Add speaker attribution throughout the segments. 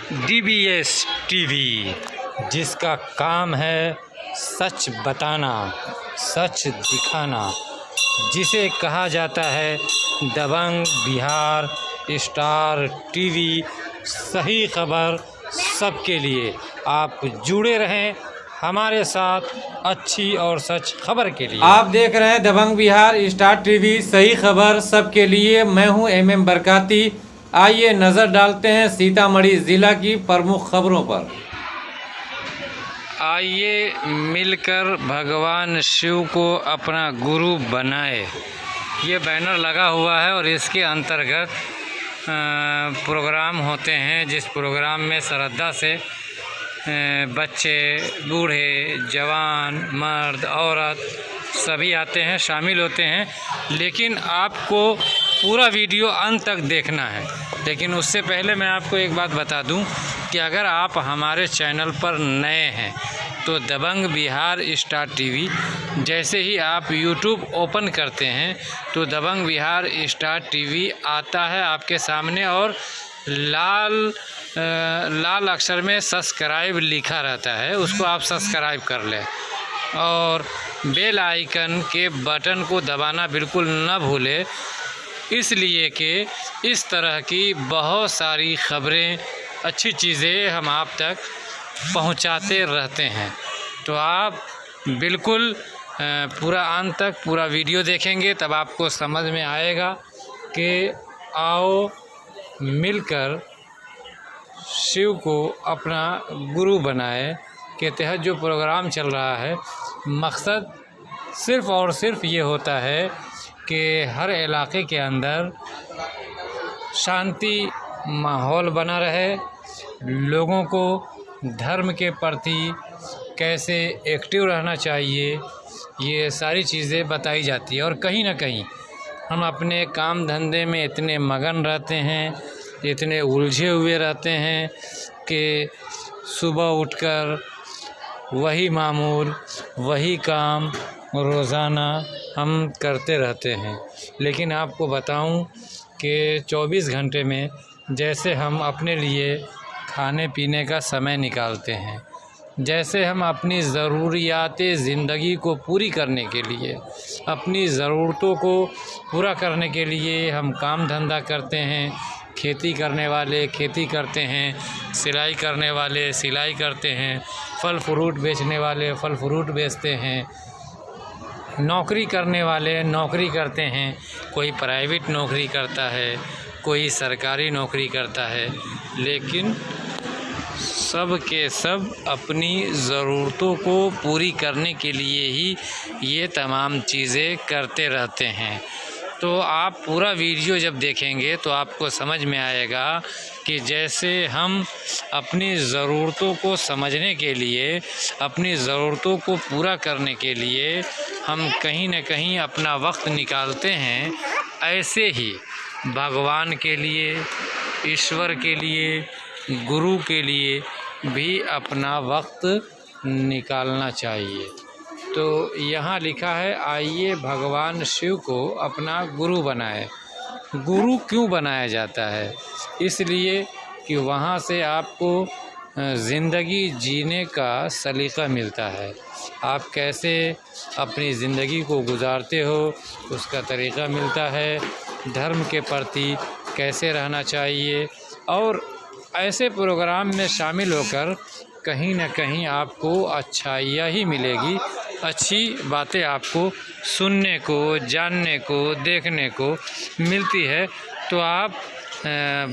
Speaker 1: DBS TV, जिसका काम है सच बताना, सच दिखाना, जिसे कहा जाता है दबंग बिहार स्टार टीवी। सही खबर सबके लिए। आप जुड़े रहें हमारे साथ अच्छी और सच खबर के लिए। आप देख रहे हैं दबंग बिहार स्टार टीवी, सही खबर सबके लिए। मैं हूं MM बरकाती। आइए नज़र डालते हैं सीतामढ़ी ज़िला की प्रमुख खबरों पर। आइए मिलकर भगवान शिव को अपना गुरु बनाए। ये बैनर लगा हुआ है और इसके अंतर्गत प्रोग्राम होते हैं, जिस प्रोग्राम में श्रद्धा से बच्चे, बूढ़े, जवान, मर्द, औरत सभी आते हैं, शामिल होते हैं। लेकिन आपको पूरा वीडियो अंत तक देखना है। लेकिन उससे पहले मैं आपको एक बात बता दूं कि अगर आप हमारे चैनल पर नए हैं तो दबंग बिहार स्टार टीवी, जैसे ही आप यूट्यूब ओपन करते हैं तो दबंग बिहार स्टार टीवी आता है आपके सामने और लाल अक्षर में सब्सक्राइब लिखा रहता है, उसको आप सब्सक्राइब कर लें और बेल आइकन के बटन को दबाना बिल्कुल न भूलें, इसलिए कि इस तरह की बहुत सारी खबरें, अच्छी चीज़ें हम आप तक पहुंचाते रहते हैं। तो आप बिल्कुल पूरा अंत तक पूरा वीडियो देखेंगे, तब आपको समझ में आएगा कि आओ मिलकर शिव को अपना गुरु बनाए के तहत जो प्रोग्राम चल रहा है, मकसद सिर्फ़ और सिर्फ ये होता है कि हर इलाके के अंदर शांति माहौल बना रहे, लोगों को धर्म के प्रति कैसे एक्टिव रहना चाहिए, ये सारी चीज़ें बताई जाती है। और कहीं ना कहीं हम अपने काम धंधे में इतने मगन रहते हैं, इतने उलझे हुए रहते हैं कि सुबह उठकर वही मामूल, वही काम रोज़ाना हम करते रहते हैं। लेकिन आपको बताऊं कि 24 घंटे में जैसे हम अपने लिए खाने पीने का समय निकालते हैं, जैसे हम अपनी ज़रूरियात ज़िंदगी को पूरी करने के लिए, अपनी ज़रूरतों को पूरा करने के लिए हम काम धंधा करते हैं, खेती करने वाले खेती करते हैं, सिलाई करने वाले सिलाई करते हैं, फल फ्रूट बेचने वाले फल फ्रूट बेचते हैं, नौकरी करने वाले नौकरी करते हैं, कोई प्राइवेट नौकरी करता है, कोई सरकारी नौकरी करता है। लेकिन सब के सब अपनी ज़रूरतों को पूरी करने के लिए ही ये तमाम चीज़ें करते रहते हैं। तो आप पूरा वीडियो जब देखेंगे तो आपको समझ में आएगा कि जैसे हम अपनी ज़रूरतों को समझने के लिए, अपनी ज़रूरतों को पूरा करने के लिए हम कहीं न कहीं अपना वक्त निकालते हैं, ऐसे ही भगवान के लिए, ईश्वर के लिए, गुरु के लिए भी अपना वक्त निकालना चाहिए। तो यहाँ लिखा है, आइए भगवान शिव को अपना गुरु बनाए। गुरु क्यों बनाया जाता है? इसलिए कि वहाँ से आपको ज़िंदगी जीने का सलीक़ा मिलता है। आप कैसे अपनी ज़िंदगी को गुजारते हो उसका तरीक़ा मिलता है, धर्म के प्रति कैसे रहना चाहिए। और ऐसे प्रोग्राम में शामिल होकर कहीं न कहीं आपको अच्छाइयाँ ही मिलेगी, अच्छी बातें आपको सुनने को, जानने को, देखने को मिलती है। तो आप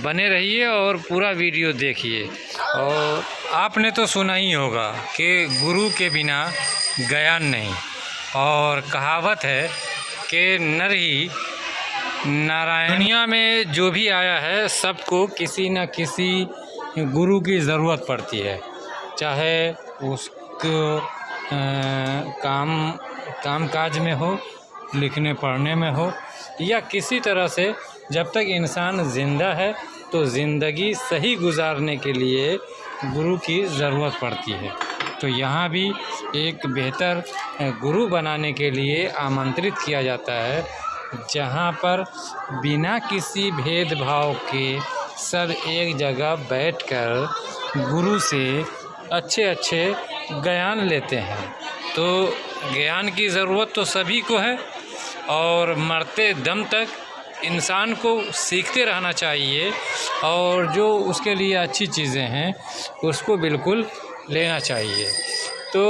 Speaker 1: बने रहिए और पूरा वीडियो देखिए। और आपने तो सुना ही होगा कि गुरु के बिना ज्ञान नहीं, और कहावत है कि नर ही नारायण। दुनिया में जो भी आया है सबको किसी न किसी गुरु की ज़रूरत पड़ती है, चाहे उसको काम काज में हो, लिखने पढ़ने में हो, या किसी तरह से। जब तक इंसान ज़िंदा है तो ज़िंदगी सही गुजारने के लिए गुरु की ज़रूरत पड़ती है। तो यहाँ भी एक बेहतर गुरु बनाने के लिए आमंत्रित किया जाता है, जहाँ पर बिना किसी भेदभाव के सब एक जगह बैठकर गुरु से अच्छे अच्छे ज्ञान लेते हैं। तो ज्ञान की ज़रूरत तो सभी को है और मरते दम तक इंसान को सीखते रहना चाहिए और जो उसके लिए अच्छी चीज़ें हैं उसको बिल्कुल लेना चाहिए। तो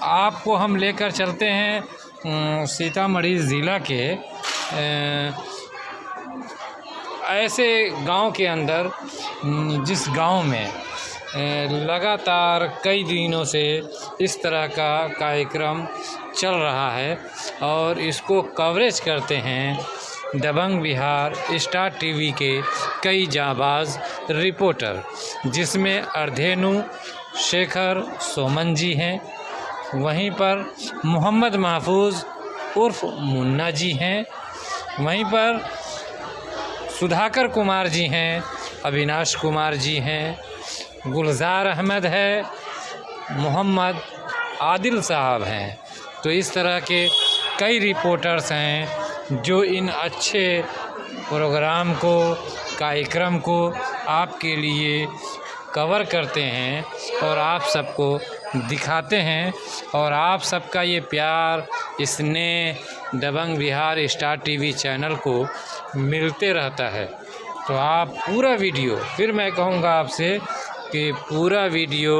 Speaker 1: आपको हम लेकर चलते हैं सीतामढ़ी ज़िला के ऐसे गांव के अंदर जिस गांव में लगातार कई दिनों से इस तरह का कार्यक्रम चल रहा है और इसको कवरेज करते हैं दबंग बिहार स्टार टीवी के कई जांबाज रिपोर्टर, जिसमें अर्धेनु शेखर सोमन जी हैं, वहीं पर मोहम्मद महफूज उर्फ मुन्ना जी हैं, वहीं पर सुधाकर कुमार जी हैं, अविनाश कुमार जी हैं, गुलजार अहमद है, मोहम्मद आदिल साहब हैं। तो इस तरह के कई रिपोर्टर्स हैं जो इन अच्छे प्रोग्राम को, कार्यक्रम को आपके लिए कवर करते हैं और आप सबको दिखाते हैं और आप सबका ये प्यार, स्नेह दबंग बिहार स्टार टीवी चैनल को मिलते रहता है। तो आप पूरा वीडियो, फिर मैं कहूँगा आपसे कि पूरा वीडियो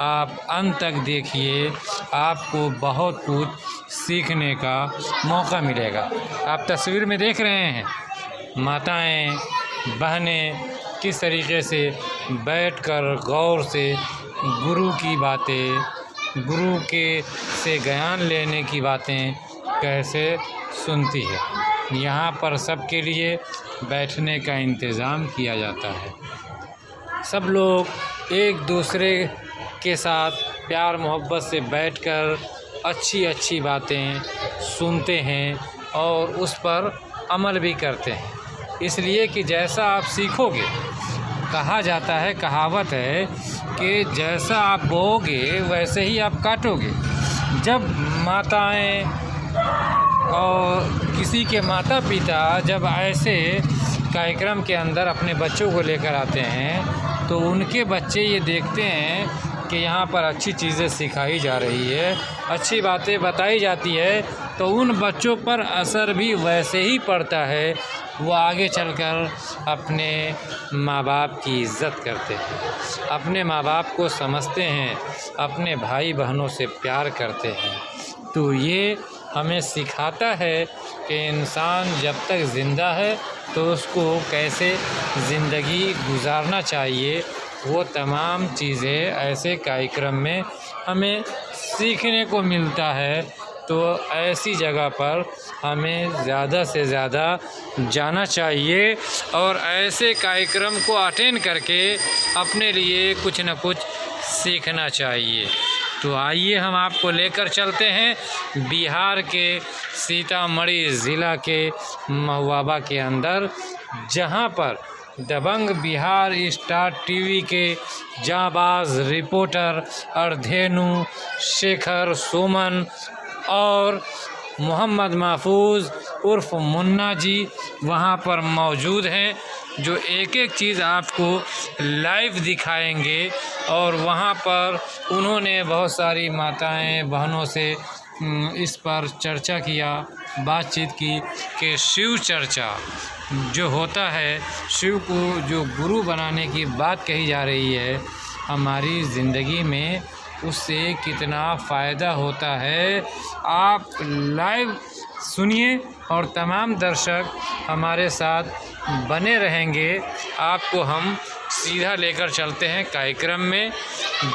Speaker 1: आप अंत तक देखिए, आपको बहुत कुछ सीखने का मौका मिलेगा। आप तस्वीर में देख रहे हैं माताएं, बहनें किस तरीके से बैठकर गौर से गुरु की बातें, गुरु के से ज्ञान लेने की बातें कैसे सुनती है। यहाँ पर सबके लिए बैठने का इंतज़ाम किया जाता है। सब लोग एक दूसरे के साथ प्यार मोहब्बत से बैठकर अच्छी अच्छी बातें सुनते हैं और उस पर अमल भी करते हैं, इसलिए कि जैसा आप सीखोगे, कहा जाता है, कहावत है कि जैसा आप बोओगे वैसे ही आप काटोगे। जब माताएं और किसी के माता पिता जब ऐसे कार्यक्रम के अंदर अपने बच्चों को लेकर आते हैं तो उनके बच्चे ये देखते हैं कि यहाँ पर अच्छी चीज़ें सिखाई जा रही है, अच्छी बातें बताई जाती है, तो उन बच्चों पर असर भी वैसे ही पड़ता है। वो आगे चलकर अपने माँ बाप की इज़्ज़त करते हैं, अपने माँ बाप को समझते हैं, अपने भाई बहनों से प्यार करते हैं। तो ये हमें सिखाता है कि इंसान जब तक ज़िंदा है तो उसको कैसे ज़िंदगी गुजारना चाहिए। वो तमाम चीज़ें ऐसे कार्यक्रम में हमें सीखने को मिलता है। तो ऐसी जगह पर हमें ज़्यादा से ज़्यादा जाना चाहिए और ऐसे कार्यक्रम को अटेंड करके अपने लिए कुछ न कुछ सीखना चाहिए। तो आइए हम आपको लेकर चलते हैं बिहार के सीतामढ़ी ज़िला के महुआबा के अंदर, जहां पर दबंग बिहार स्टार टीवी के जांबाज रिपोर्टर अर्धेनु शेखर सोमन और मोहम्मद महफूज उर्फ मुन्ना जी वहां पर मौजूद हैं, जो एक एक चीज़ आपको लाइव दिखाएंगे। और वहाँ पर उन्होंने बहुत सारी माताएं बहनों से इस पर चर्चा किया, बातचीत की कि शिव चर्चा जो होता है, शिव को जो गुरु बनाने की बात कही जा रही है, हमारी ज़िंदगी में उससे कितना फ़ायदा होता है। आप लाइव सुनिए और तमाम दर्शक हमारे साथ बने रहेंगे। आपको हम सीधा लेकर चलते हैं कार्यक्रम में,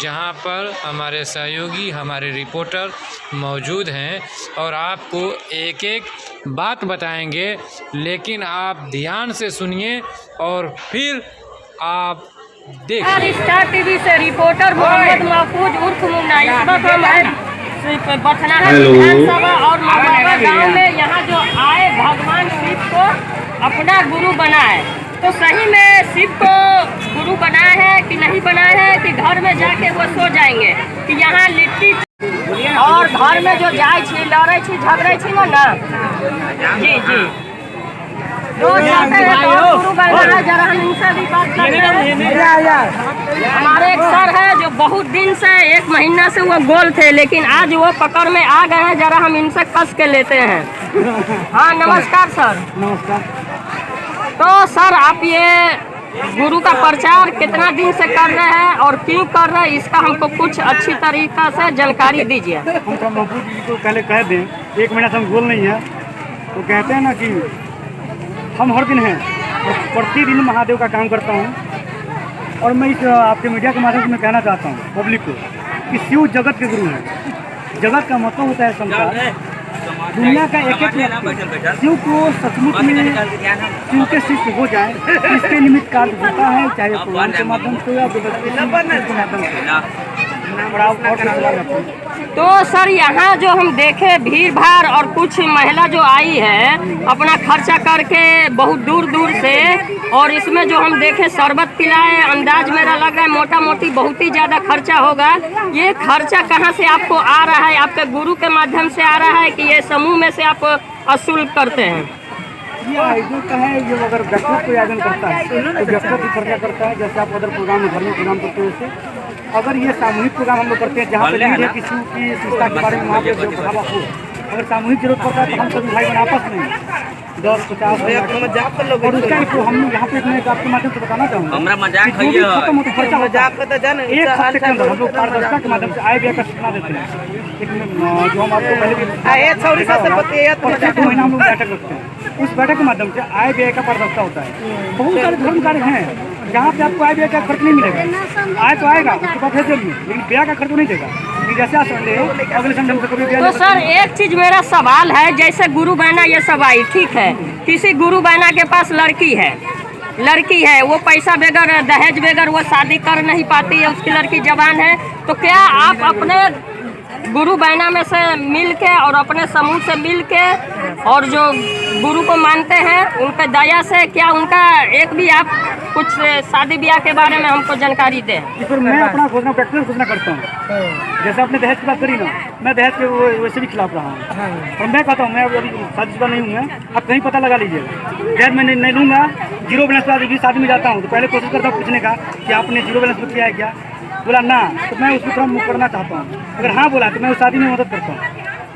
Speaker 1: जहां पर हमारे सहयोगी, हमारे रिपोर्टर मौजूद हैं और आपको एक एक बात बताएंगे, लेकिन आप ध्यान से सुनिए और फिर आप देखिए।
Speaker 2: स्टार टीवी से रिपोर्टर मोहम्मद महफूज उर्फ मुन्ना। इस वक्त हम बथनाहा विधानसभा और महुआबा गांव में यहाँ जो आए भगवान शिव को अपना गुरु बनाए, तो सही में शिव को गुरु बनाया है कि नहीं बनाया है कि घर में जाके वो सो जाएंगे कि यहाँ लिट्टी और घर में जो जाए छी, लड़े छी, झगड़े छी ना जी जी तो चलते हैं तो गुरु बनना है, जरा हम इनसे भी बात करते हैं। हमारे एक सर है जो बहुत दिन से 1 महीना से वो गोल थे, लेकिन आज वो पकड़ में आ गए हैं, जरा हम इनसे कस के लेते हैं। हाँ नमस्कार सर।
Speaker 3: नमस्कार।
Speaker 2: तो सर आप ये गुरु का प्रचार कितना दिन से कर रहे हैं और क्यों कर रहे हैं, इसका हमको कुछ अच्छी तरीका से जानकारी दीजिए।
Speaker 3: हम तो महबूब जी को पहले कह दें, 1 महीना से हम गोल नहीं है, तो कहते हैं ना कि हम हर दिन हैं और प्रतिदिन महादेव का काम करता हूँ। और मैं इस आपके मीडिया के माध्यम से मैं कहना चाहता हूँ पब्लिक को कि शिव जगत के गुरु हैं। जगत का मतलब होता है संसार, दुनिया का एक एक व्यक्ति शिव को सचमुच में शिव के शिष्य हो जाए, इसके निमित्त कार्य होता है, चाहे प्रोग्राम के माध्यम से या के माध्यम से।
Speaker 2: तो सर यहाँ जो हम देखे भीड़ भाड़ और कुछ महिला जो आई है अपना खर्चा करके बहुत दूर दूर से, और इसमें जो हम देखे शरबत पिलाए, अंदाज मेरा लग रहा है मोटा मोटी बहुत ही ज़्यादा खर्चा होगा। ये खर्चा कहाँ से आपको आ रहा है? आपके गुरु के माध्यम से आ रहा है कि ये समूह में से आप वसूल करते हैं?
Speaker 3: ये आयोजन का है, जो अगर व्यक्तिगत कोई आयोजन करता है तो व्यक्तिगत भी खर्चा करता है। जैसे आप अदर प्रोग्राम में धर्मी प्रोग्राम करते हैं वैसे अगर ये सामूहिक प्रोग्राम हम लोग करते हैं जहाँ पे लीड है किसी की संस्था के बारे में वहाँ पे जो बढ़ावा हो, अगर सामूहिक जरूरत पड़ता है तो हम सभी भाई बहन आपस में 10-50 और उसका एक हम यहाँ पे मैं आपके माध्यम से बताना चाहूँगा खत्म होता खर्चा एक हफ्ते के अंदर हम लोग पारदर्शिता के माध्यम से आय व्यय का सूचना देते हैं। जो हम आपको पहले भी महीना हम लोग बैठक रखते हैं, उस बैठक के माध्यम से आय व्यय का पारदर्शिता होता है। बहुत सारे धर्म कार्य हैं जहाँ पे आपको आय व्यय का खर्च नहीं मिलेगा। आय तो आएगा उसके बाद है जरूर, लेकिन व्यय का खर्च नहीं देगा। जैसे संडे अगले संडे में कभी
Speaker 2: तो सर एक चीज मेरा सवाल है, जैसे गुरु बहना ये सब आई, ठीक है, किसी गुरु बहना के पास लड़की है, वो पैसा बगैर दहेज बगैर वो शादी कर नहीं पाती है, उसकी लड़की जवान है, तो क्या आप अपने गुरु बहना में से मिल के और अपने समूह से मिल के और जो गुरु को मानते हैं उनके दया से क्या उनका एक भी आप कुछ शादी ब्याह के बारे में हमको जानकारी दें?
Speaker 3: मैं अपना व्यक्तिगत घोषणा करता हूँ। जैसे आपने दहेज की बात करी ना, मैं दहेज के वैसे भी खिलाफ रहा हूँ और मैं कहता हूँ मैं अभी शादीशुदा नहीं हूँ, आप कहीं पता लगा लीजिए, दहेज मैं नहीं लूँगा। 0 बैलेंस पर भी शादी में जाता हूँ तो पहले कोशिश करता हूँ पूछने का कि आपने 0 बैलेंस पर किया है क्या, बोला ना तो मैं उसको थोड़ा मुँह करना चाहता हूँ, अगर हाँ बोला तो मैं उस शादी में मदद करता हूँ।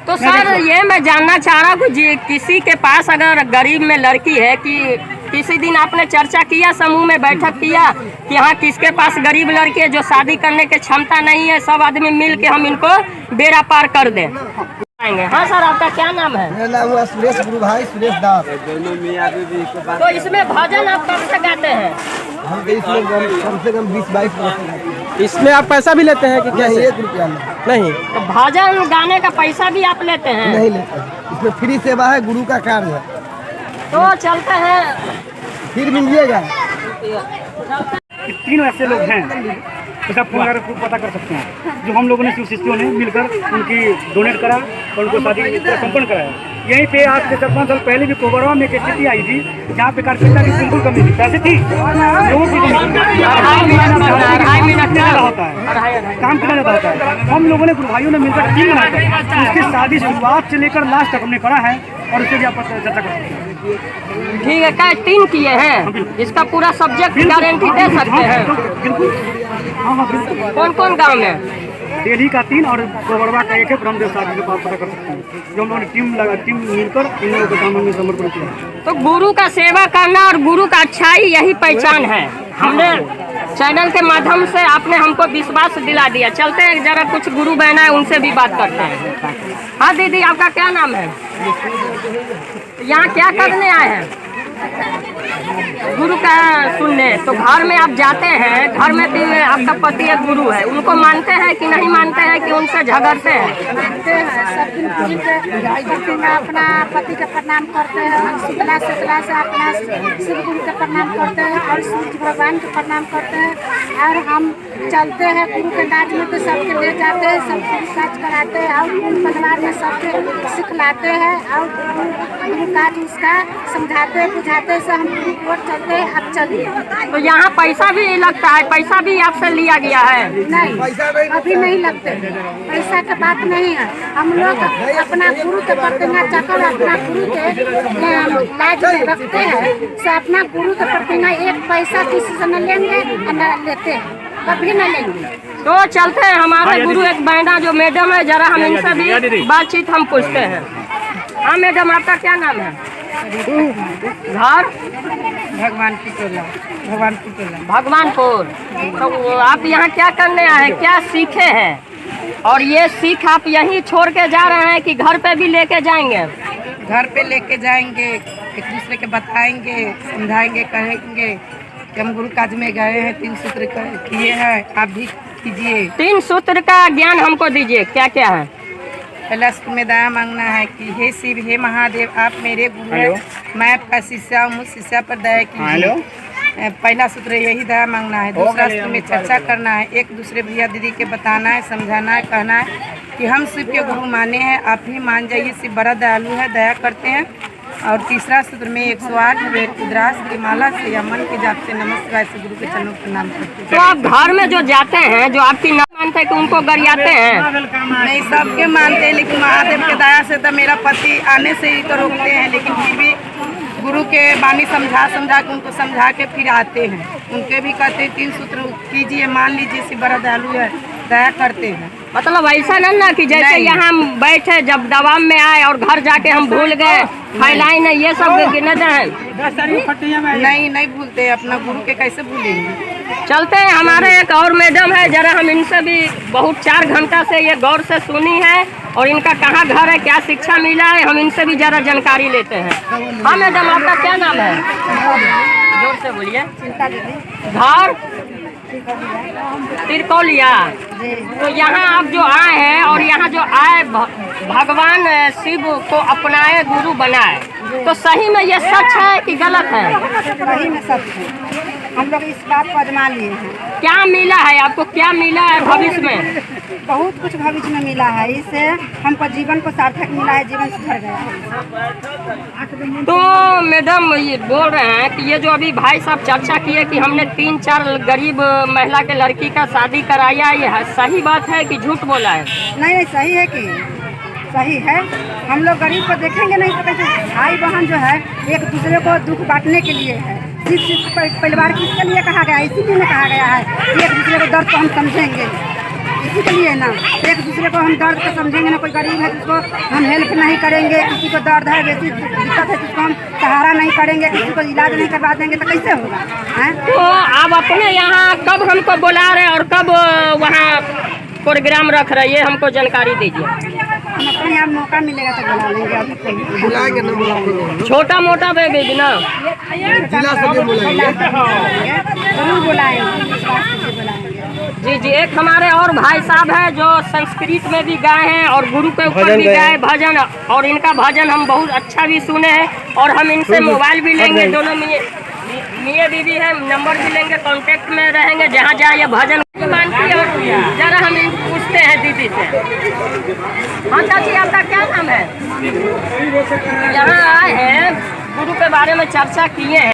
Speaker 2: तो सर ये मैं जानना चाह रहा हूँ कि किसी के पास अगर गरीब में लड़की है कि किसी दिन आपने चर्चा किया, समूह में बैठक किया कि हाँ किसके पास गरीब लड़की है जो शादी करने की क्षमता नहीं है, सब आदमी मिल के हम इनको बेड़ा पार कर दें। हाँ सर आपका क्या नाम है?
Speaker 4: मेरा नाम हुआ सुरेश गुरु भाई, सुरेश दास।
Speaker 2: तो इसमें भजन आप कब से गाते हैं?
Speaker 4: हम तो इसमें कम से कम 20-22 वर्ष।
Speaker 5: इसमें आप पैसा भी लेते हैं कि
Speaker 4: नहीं,
Speaker 5: कैसे?
Speaker 4: 1 रुपया नहीं
Speaker 2: तो भजन गाने का पैसा भी आप लेते हैं?
Speaker 4: नहीं लेते, इसमें फ्री सेवा है, गुरु का कार्य है।
Speaker 2: तो चलते हैं,
Speaker 4: फिर मिलिएगा।
Speaker 3: 3 ऐसे लोग हैं जैसा फोन अगर पता कर सकते हैं जो हम लोगों ने शिव शिष्यों ने मिलकर उनकी डोनेट करा और उनको शादी संपन्न कराया। यहीं पे आज से 7-5 साल पहले भी कोबरवा में एक स्थिति आई थी जहाँ पे कार्यकर्ता की बिल्कुल कमी थी, पैसे थी, लोगों की होता है, काम किया जाता होता है। हम लोगों ने गुरु भाइयों ने मिलकर टीम बनाकर उसकी शादी शुरुआत से लेकर लास्ट तक हमने करा है और उससे भी आप चर्चा कर सकते हैं।
Speaker 2: ठीक है, क्या 3 किए हैं, इसका पूरा सब्जेक्ट गारंटी दे सकते हैं?
Speaker 3: बिल्कुल।
Speaker 2: कौन कौन गाँव में?
Speaker 3: दिल्ली का 3 और कोबरवा का 1 है, ब्रह्मदेव शादी के पास पता कर सकते हैं। जो हम लोगों ने टीम मिलकर इन लोगों के काम में समर्पण किया।
Speaker 2: तो गुरु का सेवा करना और गुरु का अच्छाई यही पहचान है। हमने चैनल के माध्यम से आपने हमको विश्वास दिला दिया। चलते हैं जरा कुछ गुरु बहना है उनसे भी बात करते हैं। हाँ दीदी आपका क्या नाम है? यहाँ क्या करने आए हैं? गुरु का सुनने। तो घर में आप जाते हैं, घर में भी आपका पति एक गुरु है, उनको मानते हैं कि नहीं मानते हैं कि उनसे झगड़ते हैं?
Speaker 6: मानते हैं, सब दिन पूरी के अपना पति का प्रणाम करते हैं, शीतला से अपना शिव गुरु का प्रणाम करते हैं और सूर्य भगवान का प्रणाम करते हैं। और हम चलते हैं गुरु के काज में तो सबके ले जाते हैं, सबको काज कराते हैं और परिवार में सबके सिखलाते हैं और गुरु काज उसका समझाते बुझाते से हम गुरु की ओर चलते हैं, अब चलिए।
Speaker 2: तो यहाँ पैसा भी लगता है, पैसा भी आपसे लिया गया है?
Speaker 6: नहीं, अभी नहीं लगते, पैसा का बात नहीं है। हम लोग अपना गुरु के प्रतिमा चकर अपना गुरु के लाज में रखते हैं, से अपना गुरु के प्रतिमा एक पैसा किसी से न लेंगे न लेते हैं, कभी न लेंगे।
Speaker 2: तो चलते हैं, हमारे गुरु एक बहना जो मैडम है, जरा हम इनसे भी बातचीत हम पूछते हैं। हाँ मैडम, आपका क्या नाम है? घर भगवानपुर। तो आप यहाँ क्या करने आए, क्या सीखे हैं, और ये सीख आप यहीं छोड़ के जा रहे हैं कि घर पे भी लेके जाएंगे?
Speaker 5: घर पे लेके जाएंगे, एक दूसरे के बताएंगे, समझाएंगे, कहेंगे कि हम गुरु काज में गए हैं, 3 सूत्र किए हैं, आप भी कीजिए।
Speaker 2: 3 सूत्र का ज्ञान हमको दीजिए, क्या क्या है?
Speaker 5: पहला सूत्र में दया मांगना है कि हे शिव, हे महादेव, आप मेरे गुरु हैं, मैं आपका शिष्या हूँ, मुझ शिष्या पर दया कीजिए। पहला सूत्र यही दया मांगना है। दूसरा सूत्र में चर्चा करना है, एक दूसरे भैया दीदी के बताना है, समझाना है, कहना है कि हम शिव के गुरु माने हैं, आप भी मान जाइए, शिव बड़ा दयालु है, दया करते हैं। और तीसरा सूत्र में 108 बेर रुद्राक्ष की माला से या मन के जाप से नमः शिवाय से गुरु के चरणों पर प्रणाम करते हैं।
Speaker 2: तो आप घर में जो जाते हैं, जो आपकी नाम मानते हैं कि उनको गरियाते हैं?
Speaker 5: नहीं, सबके मानते हैं, लेकिन महादेव के दया से तो मेरा पति आने से ही तो रोकते हैं, लेकिन फिर भी गुरु के बानी समझा के उनको समझा के फिर आते हैं। उनके भी कहते हैं 3 सूत्र कीजिए, मान लीजिए, शिव बड़ा दयालु है, दया करते हैं। मतलब
Speaker 2: ऐसा ना कि जैसे यहाँ हम बैठे जब दबाव में आए और घर जाके हम भूल गए, फैलाई नहीं, ये सब गिनते हैं?
Speaker 5: नहीं भूलते, अपना गुरु के कैसे भूलेंगे।
Speaker 2: चलते हैं, हमारे एक और मैडम है, जरा हम इनसे भी बहुत 4 घंटा से ये गौर से सुनी है, और इनका कहाँ घर है, क्या शिक्षा मिला है, हम इनसे भी जरा जानकारी लेते हैं। हाँ मैडम, आपका क्या नाम है? जोर से बोलिए। घर तिरकौलिया। तो यहाँ आप जो आए हैं, और यहाँ जो आए भगवान शिव को अपनाए, गुरु बनाए, तो सही में ये सच है कि गलत है?
Speaker 6: सही में सच है, हम लोग इस बात को आजमा लिए हैं।
Speaker 2: क्या मिला है आपको, क्या मिला है भविष्य में?
Speaker 6: बहुत कुछ भविष्य में मिला है, इससे हमको जीवन को सार्थक मिला है, जीवन सुधर गया है।
Speaker 2: तो मैडम ये बोल रहे हैं कि ये जो अभी भाई साहब चर्चा किए कि हमने 3-4 गरीब महिला के लड़की का शादी कराया, ये सही बात है कि झूठ बोला है?
Speaker 6: नहीं, सही है कि सही है। हम लोग गरीब को देखेंगे नहीं तो कैसे? भाई बहन जो है एक दूसरे को दुख बांटने के लिए है। परिवार किसके लिए कहा गया है? इसीलिए कहा गया है कि एक दूसरे को दर्द को हम समझेंगे, इसी के लिए ना, एक दूसरे को हम दर्द को समझेंगे ना। कोई गरीब है जिसको हम हेल्प नहीं करेंगे, किसी को दर्द है, वैसी दिक्कत है जिसको हम सहारा नहीं करेंगे, किसी को इलाज नहीं करवा देंगे, तो कैसे होगा?
Speaker 2: तो आप अपने यहाँ कब हमको बुला रहे और कब वहाँ प्रोग्राम रख रहे, ये हमको जानकारी दीजिए।
Speaker 6: हम अपने यहाँ मौका मिलेगा तो बुला लेंगे, अभी
Speaker 4: बुलाएंगे ना, बुलाएंगे,
Speaker 2: छोटा मोटा बेबी ना,
Speaker 4: जिला से बुलाएंगे,
Speaker 6: जरूर बुलाएंगे।
Speaker 2: जी। एक हमारे और भाई साहब है जो संस्कृत में भी गाए हैं और गुरु के ऊपर भी गाए भजन, और इनका भजन हम बहुत अच्छा भी सुने हैं, और हम इनसे मोबाइल भी लेंगे, दोनों मियाँ बीवी है, नंबर भी लेंगे, कांटेक्ट में रहेंगे, जहाँ जहाँ ये भजन मानती है। और जरा हम पूछते हैं दीदी से। हाँ चाची, आपका क्या नाम है? यहाँ आए हैं, गुरु के बारे में चर्चा किए हैं।